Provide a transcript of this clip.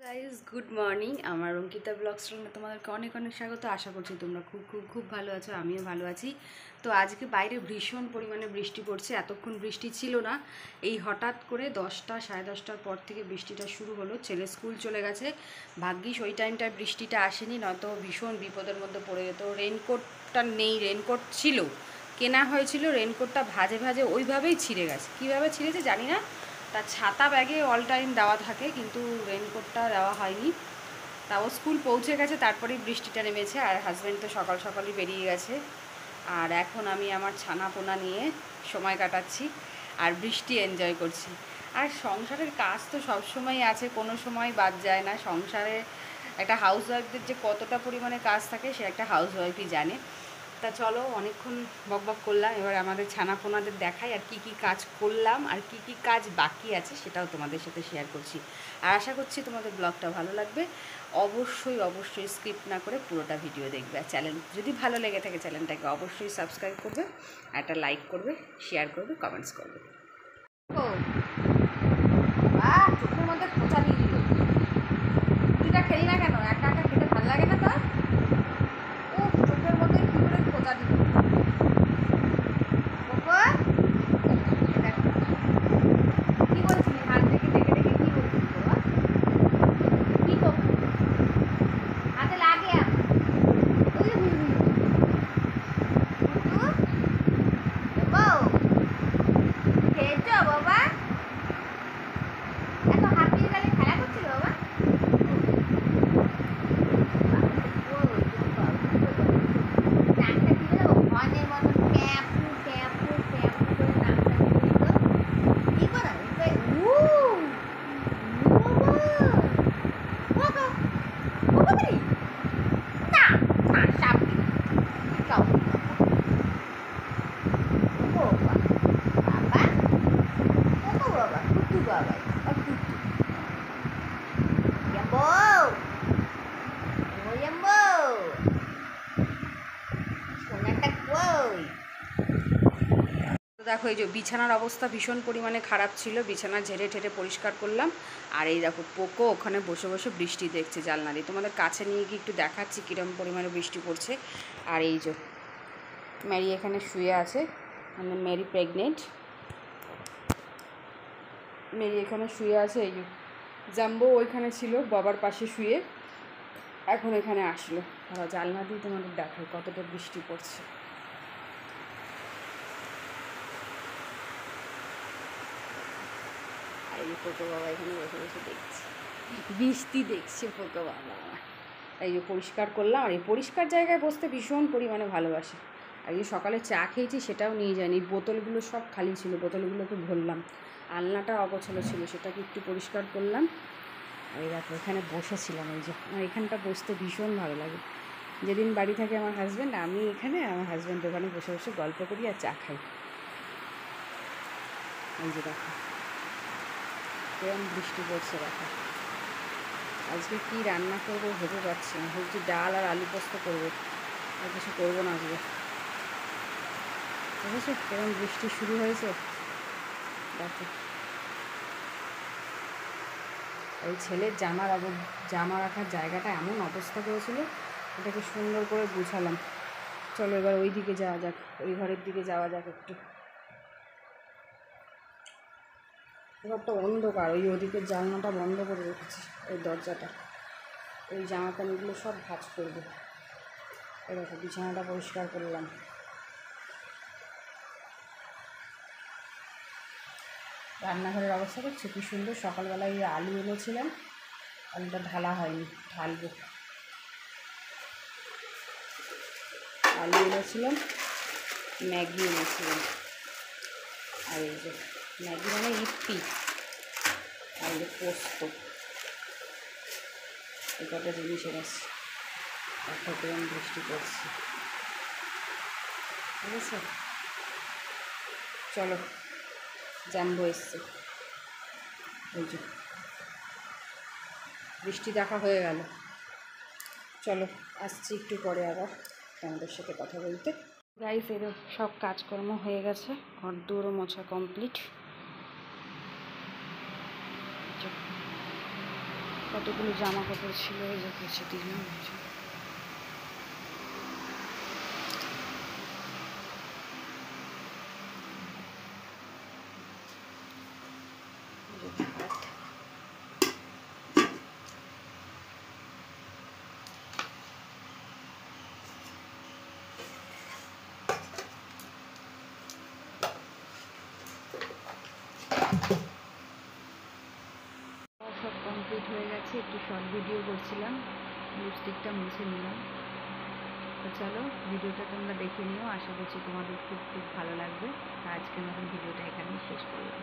Guys good morning. আমার Ankita blogs রুমে তোমাদেরকে অনেক অনেক স্বাগত। আশা করছি তোমরা খুব খুব খুব ভালো আছো, আমিও ভালো আছি। তো আজকে বাইরে ভীষণ পরিমাণে বৃষ্টি পড়ছে। এতক্ষণ বৃষ্টি ছিল না, এই হঠাৎ করে 10টা সাড়ে 10টার পর থেকে বৃষ্টিটা শুরু হলো। ছেলে স্কুল চলে গেছে, ভাগ্যিস ওই টাইমটায় বৃষ্টিটা আসেনি, নয়তো ভীষণ বিপদের মধ্যে পড়ে যেত। রেনকোটটা নেই, রেনকোট ছিল, কেনা হয়েছিল, রেনকোটটা ভাজে ভাজে ওইভাবেই ছিঁড়ে গেছে। কীভাবে ছিঁড়েছে জানি না। তার ছাতা ব্যাগে অল টাইম দেওয়া থাকে, কিন্তু রেনকোটটা দেওয়া হয়নি। তাও স্কুল পৌঁছে গেছে, তারপরেই বৃষ্টিটা নেমেছে। আর হাজব্যান্ড তো সকাল সকালই বেরিয়ে গেছে। আর এখন আমি আমার ছানা পোনা নিয়ে সময় কাটাচ্ছি আর বৃষ্টি এনজয় করছি। আর সংসারের কাজ তো সবসময় আছে, কোনো সময় বাদ যায় না। সংসারে একটা হাউসওয়াইফদের যে কতটা পরিমাণে কাজ থাকে সে একটা হাউসওয়াইফই জানে। তা চলো, অনেকক্ষণ বকবক করলাম, এবার আমাদের ছানাপোনাদের দেখাই আর কি কি কাজ করলাম আর কি কি কাজ বাকি আছে সেটাও তোমাদের সাথে শেয়ার করছি। আর আশা করছি তোমাদের ব্লগটা ভালো লাগবে। অবশ্যই অবশ্যই স্কিপ না করে পুরোটা ভিডিও দেখবে। আর চ্যানেল যদি ভালো লেগে থাকে চ্যানেলটাকে অবশ্যই সাবস্ক্রাইব করবে, আর একটা লাইক করবে, শেয়ার করবে, কমেন্টস করবে। ও চোখের মধ্যে খোঁচা দিয়ে দিল। রুটিটা খেলি না কেন? একা একা খেতে ভালো লাগে না তোর? ও চোখের মধ্যে কী করে খোঁচা দিল। কি বলছিলি? হাত দেখে দেখে দেখে কি বলছিলি বাবা? কি করবো? হাতে লাগে খেয়েছো বাবা? এত হাত দিয়ে গেলে খেলা করছিল বাবা? নাকটা দিয়ে দেবো হর্নের মতন ট্যাপু ট্যাপু ট্যাপু করে নাকটা দিয়ে দিত। কি করো? না না সাপ কাউ বাবা বাবা ও বাবা কুটু বাবা কুটু ইয়াম্বো ও ইয়াম্বো সোনাটা কই? তো দেখো, এই যে বিছানার অবস্থা ভীষণ পরিমাণে খারাপ ছিল, বিছানা ঝেড়ে ঠেড়ে পরিষ্কার করলাম। আর এই দেখো পোকো ওখানে বসে বসে বৃষ্টি দেখছে জানলা দিয়ে। তোমাদের কাছে নিয়ে গিয়ে একটু দেখাচ্ছি কীরকম পরিমাণে বৃষ্টি পড়ছে। আর এই যে ম্যারি এখানে শুয়ে আছে, মানে ম্যারি প্রেগনেন্ট। মেরি এখানে শুয়ে আছে। এই যে জাম্বো ওইখানে ছিল বাবার পাশে শুয়ে, এখন এখানে আসলো। আর জানলা দিয়ে তোমাদের দেখায় কতটা বৃষ্টি পড়ছে। আর এই পোকো বাবা এখানে বসে বসে দেখছে বৃষ্টি, দেখছে পোকো বাবা। এই যে পরিষ্কার করলাম, আর এই পরিষ্কার জায়গায় বসতে ভীষণ পরিমাণে ভালোবাসে। আর এই সকালে চা খেয়েছি সেটাও নিয়ে যায়নি, বোতলগুলো সব খালি ছিল, বোতলগুলোকে ভরলাম। আলনাটা অগোছালো ছিল, সেটাকে একটু পরিষ্কার করলাম। এই দেখো এখানে বসেছিলাম। এই যে আমার এখানটা বসতে ভীষণ ভালো লাগে। যেদিন বাড়ি থাকে আমার হাজব্যান্ড, আমি এখানে, আমার হাজব্যান্ড ওখানে বসে বসে গল্প করি আর চা খাই। এই যে দেখো কেমন বৃষ্টি পড়ছে দেখো। আজকে কী রান্না করবো ভেবে পাচ্ছি না, ভাবছি ডাল আর আলু পোস্ত করবো, আর কিছু করবো না আজকে। বুঝেছো কেমন বৃষ্টি শুরু হয়েছে দেখো। ওই ছেলের জামা রাখার জায়গাটা এমন অবস্থা করেছিল, এটাকে সুন্দর করে গুছালাম। চলো এবার ওই দিকে যাওয়া যাক, ওই ঘরের দিকে যাওয়া যাক একটু। ঘরটা অন্ধকার, ওই ওদিকের জানলাটা বন্ধ করে রেখেছি, ওই দরজাটা। ওই জামা প্যান্টগুলো সব ভাঁজ করবো। এরকম বিছানাটা পরিষ্কার করলাম। রান্নাঘরের অবস্থা করছে কী সুন্দর। সকালবেলায় আলু এনেছিলাম, আলুটা ঢালা হয়নি, ঢালবো। আলু এনেছিলাম, ম্যাগি এনেছিলাম। আর এই যে ম্যাগি মানে ইপি, আর এই পোস্ত, এই কটা জিনিস এনেছি। একটা কেমন বৃষ্টি পড়ছে, ঠিক আছে। চলো জাম্বো এসছে, ওই যে বৃষ্টি দেখা হয়ে গেল। চলো আসছি একটু পরে আবার তোমাদের সাথে কথা বলতে। গাইস এরও সব কাজকর্ম হয়ে গেছে, ঘর দুয়ারও মোছা কমপ্লিট। কতগুলো জামা কাপড় ছিল, এই যে কুচি দিলাম। সব কমপ্লিট হয়ে গেছে, একটু শর্ট ভিডিও করছিলাম, লিপস্টিকটা মুছে নিলাম। তো চলো ভিডিওটা তোমরা দেখে নিও, আশা করছি তোমাদের খুব খুব ভালো লাগবে। আজকের মতন ভিডিওটা এখানেই শেষ করলাম।